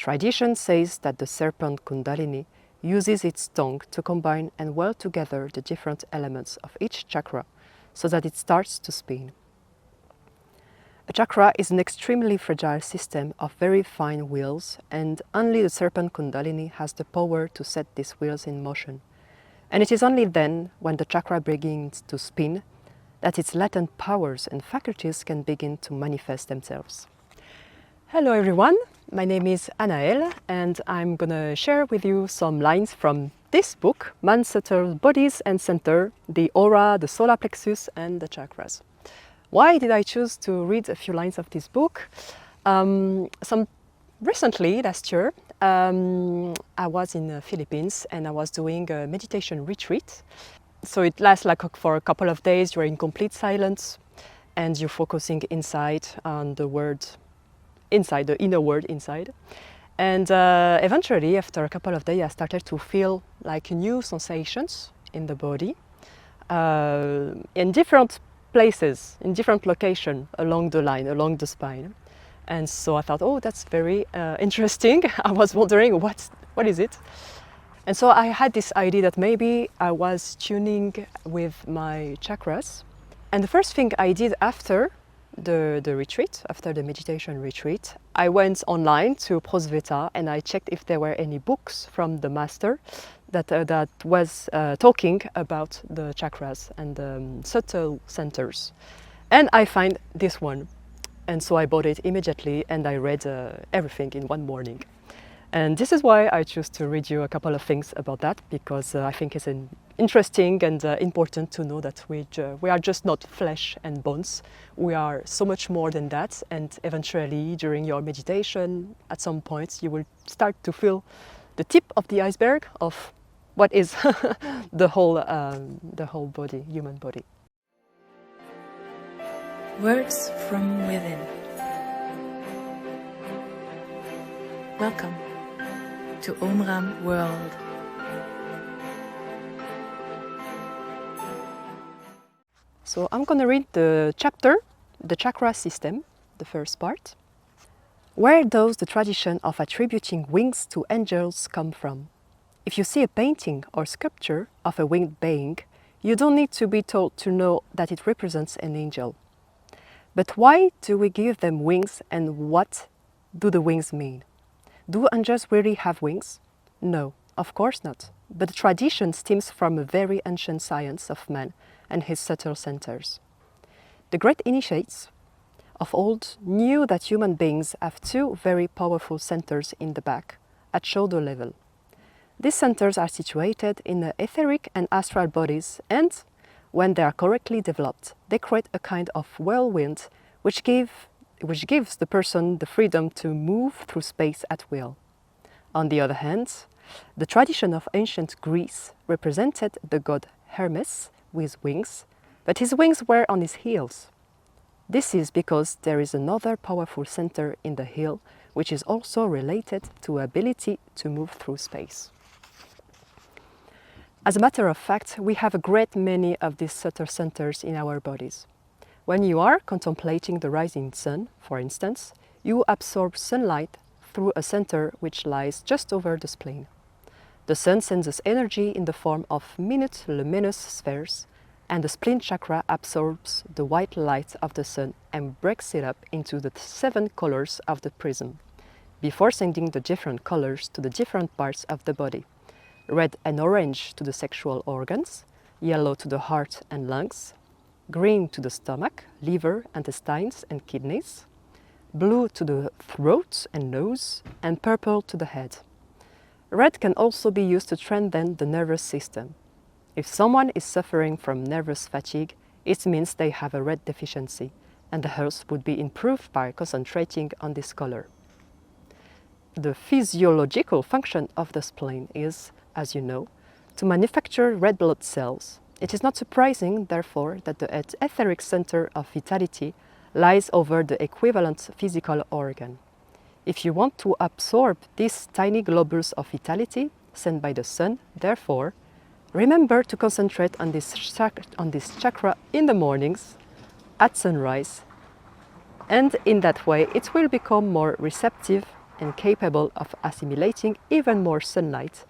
Tradition says that the serpent Kundalini uses its tongue to combine and weld together the different elements of each chakra so that it starts to spin. A chakra is an extremely fragile system of very fine wheels, and only the serpent Kundalini has the power to set these wheels in motion. And it is only then, when the chakra begins to spin, that its latent powers and faculties can begin to manifest themselves. Hello everyone, my name is Anaëlle, and I'm gonna share with you some lines from this book, Man's Subtle Bodies and Center, the Aura, the Solar Plexus and the Chakras. Why did I choose to read a few lines of this book? Recently, last year, I was in the Philippines and I was doing a meditation retreat. So it lasts for a couple of days. You're in complete silence and you're focusing inside on the word inside, the inner world inside. And eventually, after a couple of days, I started to feel like new sensations in the body in different places, in different locations along the line, along the spine. And so I thought, oh, that's very interesting. I was wondering, what is it? And so I had this idea that maybe I was tuning with my chakras. And the first thing I did after the retreat, after the meditation retreat, I went online to Prosveta and I checked if there were any books from the master that was talking about the chakras and the subtle centers. And I find this one. And so I bought it immediately and I read everything in one morning. And this is why I choose to read you a couple of things about that, because I think it's interesting and important to know that we are just not flesh and bones. We are so much more than that, and eventually during your meditation, at some point, you will start to feel the tip of the iceberg of what is the whole body, human body. Words from within. Welcome to Omraam World. So I'm going to read the chapter, the chakra system, the first part. Where does the tradition of attributing wings to angels come from? If you see a painting or sculpture of a winged being, you don't need to be told to know that it represents an angel. But why do we give them wings, and what do the wings mean? Do angels really have wings? No, of course not. But the tradition stems from a very ancient science of man and his subtle centers. The great initiates of old knew that human beings have two very powerful centers in the back, at shoulder level. These centers are situated in the etheric and astral bodies, and when they are correctly developed, they create a kind of whirlwind which gives the person the freedom to move through space at will. On the other hand, the tradition of ancient Greece represented the god Hermes with wings, but his wings were on his heels. This is because there is another powerful center in the heel, which is also related to ability to move through space. As a matter of fact, we have a great many of these subtle centers in our bodies. When you are contemplating the rising sun, for instance, you absorb sunlight through a center which lies just over the spleen. The sun sends us energy in the form of minute luminous spheres, and the spleen chakra absorbs the white light of the sun and breaks it up into the 7 colors of the prism, before sending the different colors to the different parts of the body. Red and orange to the sexual organs, yellow to the heart and lungs, green to the stomach, liver, intestines and kidneys, blue to the throat and nose, and purple to the head. Red can also be used to strengthen the nervous system. If someone is suffering from nervous fatigue, it means they have a red deficiency, and the health would be improved by concentrating on this color. The physiological function of the spleen is, as you know, to manufacture red blood cells. It is not surprising, therefore, that the etheric center of vitality lies over the equivalent physical organ. If you want to absorb these tiny globules of vitality sent by the sun, therefore, remember to concentrate on this chakra in the mornings, at sunrise, and in that way it will become more receptive and capable of assimilating even more sunlight,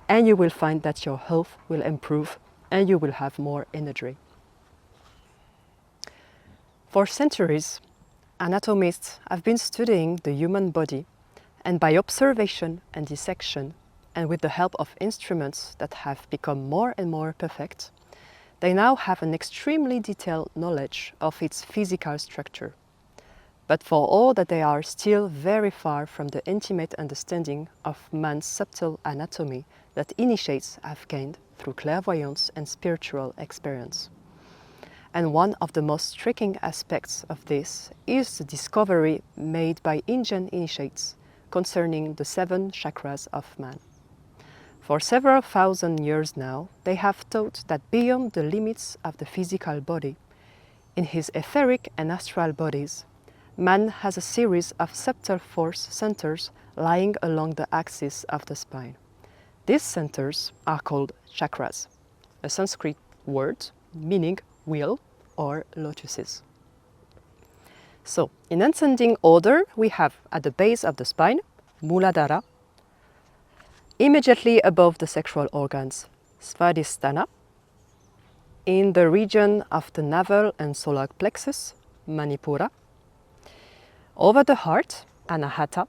and you will find that your health will improve and you will have more energy. For centuries, anatomists have been studying the human body, and by observation and dissection, and with the help of instruments that have become more and more perfect, they now have an extremely detailed knowledge of its physical structure. But for all that they are still very far from the intimate understanding of man's subtle anatomy that initiates have gained through clairvoyance and spiritual experience. And one of the most striking aspects of this is the discovery made by Indian initiates concerning the 7 chakras of man. For several thousand years now, they have thought that beyond the limits of the physical body, in his etheric and astral bodies, man has a series of subtle force centers lying along the axis of the spine. These centers are called chakras, a Sanskrit word meaning wheel or lotuses. So, in ascending order, we have at the base of the spine, Muladhara, immediately above the sexual organs, Svadhisthana, in the region of the navel and solar plexus, Manipura, over the heart, Anahata,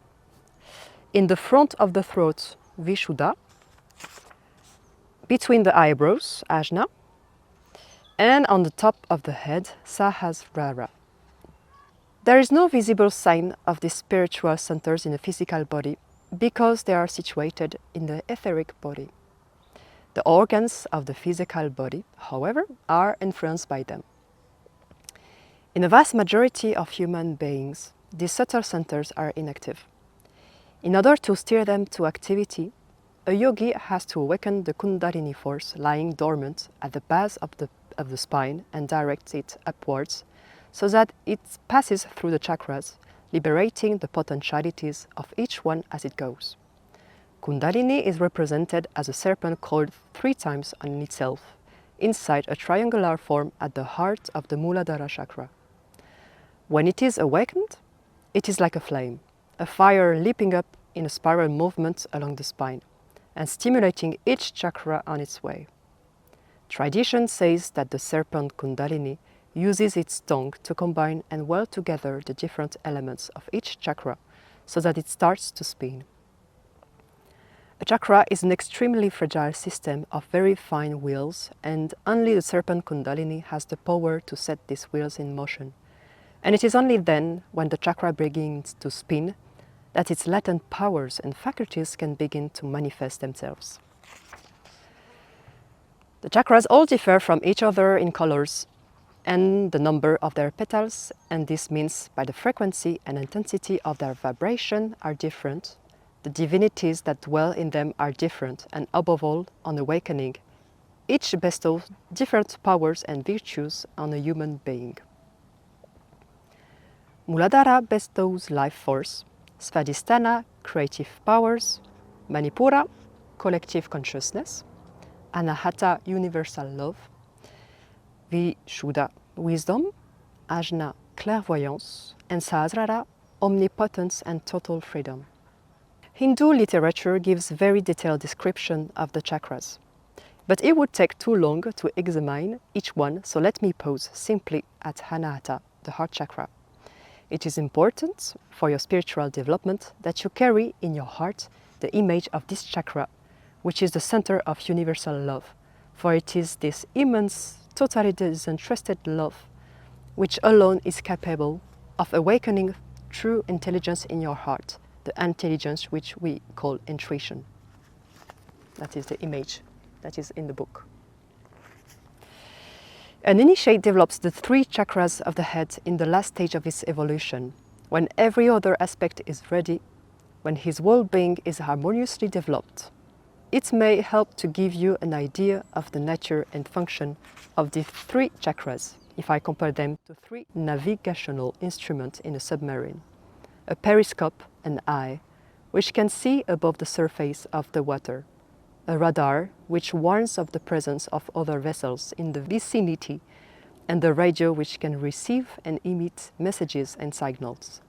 in the front of the throat, Vishuddha, between the eyebrows, Ajna, and on the top of the head, Sahasrara. There is no visible sign of these spiritual centers in the physical body because they are situated in the etheric body. The organs of the physical body, however, are influenced by them. In the vast majority of human beings, these subtle centers are inactive. In order to steer them to activity, a yogi has to awaken the Kundalini force lying dormant at the base of the spine and direct it upwards so that it passes through the chakras, liberating the potentialities of each one as it goes. Kundalini is represented as a serpent coiled 3 times on itself, inside a triangular form at the heart of the Muladhara chakra. When it is awakened, it is like a flame, a fire leaping up in a spiral movement along the spine, and stimulating each chakra on its way. Tradition says that the serpent Kundalini uses its tongue to combine and weld together the different elements of each chakra so that it starts to spin. A chakra is an extremely fragile system of very fine wheels, and only the serpent Kundalini has the power to set these wheels in motion. And it is only then, when the chakra begins to spin, that its latent powers and faculties can begin to manifest themselves. The chakras all differ from each other in colors and the number of their petals, and this means by the frequency and intensity of their vibration are different. The divinities that dwell in them are different, and above all, on awakening, each bestows different powers and virtues on a human being. Muladhara bestows life force, Svadhisthana creative powers, Manipura collective consciousness, Anahata universal love, Vishuddha wisdom, Ajna clairvoyance, and Sahasrara omnipotence and total freedom. Hindu literature gives very detailed description of the chakras, but it would take too long to examine each one, so let me pause simply at Anahata, the heart chakra. It is important for your spiritual development that you carry in your heart the image of this chakra, which is the center of universal love, for it is this immense, totally disinterested love which alone is capable of awakening true intelligence in your heart, the intelligence which we call intuition. That is the image that is in the book. An initiate develops the 3 chakras of the head in the last stage of his evolution, when every other aspect is ready, when his whole being is harmoniously developed. It may help to give you an idea of the nature and function of the 3 chakras, if I compare them to 3 navigational instruments in a submarine: a periscope, an eye, which can see above the surface of the water, a radar, which warns of the presence of other vessels in the vicinity, and the radio, which can receive and emit messages and signals.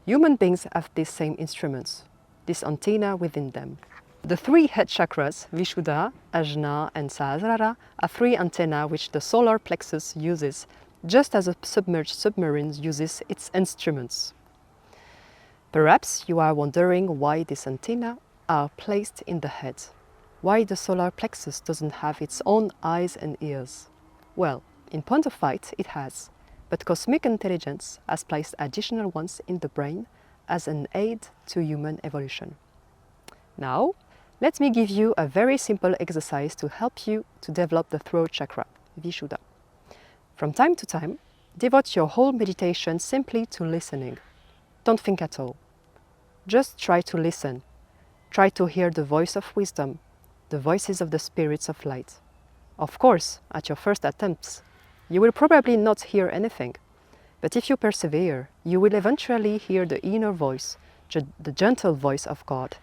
Human beings have these same instruments, this antenna within them. The three head chakras, Vishuddha, Ajna and Sahasrara, are three antennae which the solar plexus uses, just as a submerged submarine uses its instruments. Perhaps you are wondering why these antennae are placed in the head, why the solar plexus doesn't have its own eyes and ears. Well, in point of fact, it has, but cosmic intelligence has placed additional ones in the brain as an aid to human evolution. Now, let me give you a very simple exercise to help you to develop the throat chakra, Vishuddha. From time to time, devote your whole meditation simply to listening. Don't think at all. Just try to listen. Try to hear the voice of wisdom, the voices of the spirits of light. Of course, at your first attempts, you will probably not hear anything. But if you persevere, you will eventually hear the inner voice, the gentle voice of God,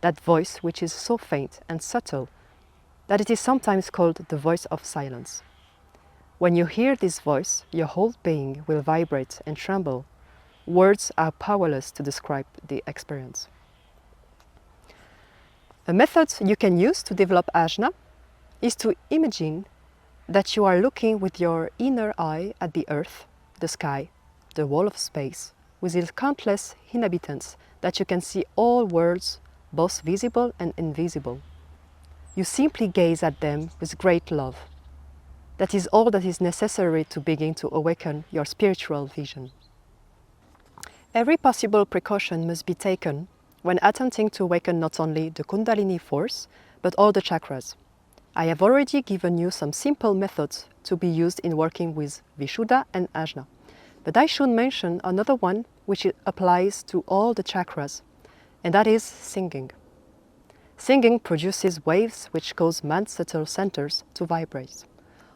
that voice which is so faint and subtle that it is sometimes called the voice of silence. When you hear this voice, your whole being will vibrate and tremble. Words are powerless to describe the experience. A method you can use to develop ajna is to imagine that you are looking with your inner eye at the earth, the sky, the wall of space, with its countless inhabitants that you can see all worlds, both visible and invisible. You simply gaze at them with great love. That is all that is necessary to begin to awaken your spiritual vision. Every possible precaution must be taken when attempting to awaken not only the Kundalini force, but all the chakras. I have already given you some simple methods to be used in working with Vishuddha and Ajna, but I should mention another one which applies to all the chakras, and that is singing. Singing produces waves which cause man's subtle centers to vibrate.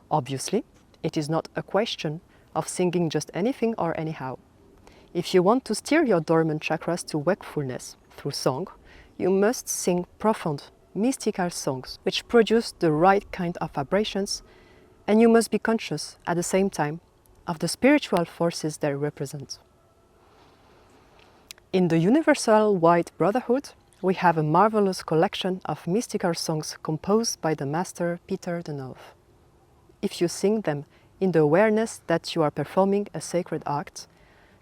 Obviously, it is not a question of singing just anything or anyhow. If you want to steer your dormant chakras to wakefulness through song, you must sing profound, mystical songs which produce the right kind of vibrations, and you must be conscious at the same time of the spiritual forces they represent. In the Universal White Brotherhood, we have a marvelous collection of mystical songs composed by the master Peter the Nove. If you sing them in the awareness that you are performing a sacred act,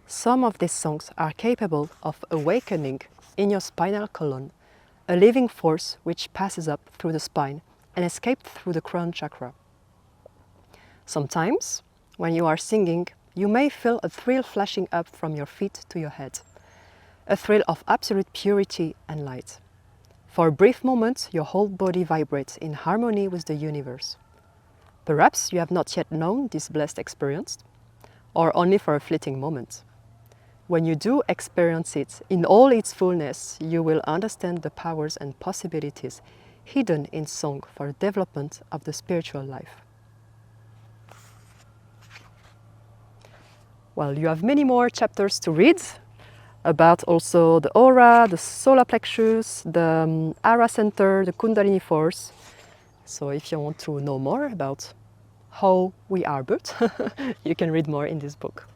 some of these songs are capable of awakening in your spinal column a living force which passes up through the spine and escapes through the crown chakra. Sometimes, when you are singing, you may feel a thrill flashing up from your feet to your head. A thrill of absolute purity and light. For a brief moment, your whole body vibrates in harmony with the universe. Perhaps you have not yet known this blessed experience, or only for a fleeting moment. When you do experience it in all its fullness, you will understand the powers and possibilities hidden in song for the development of the spiritual life. Well, you have many more chapters to read about also the aura, the solar plexus, the Ara center, the Kundalini force. So if you want to know more about how we are built, you can read more in this book.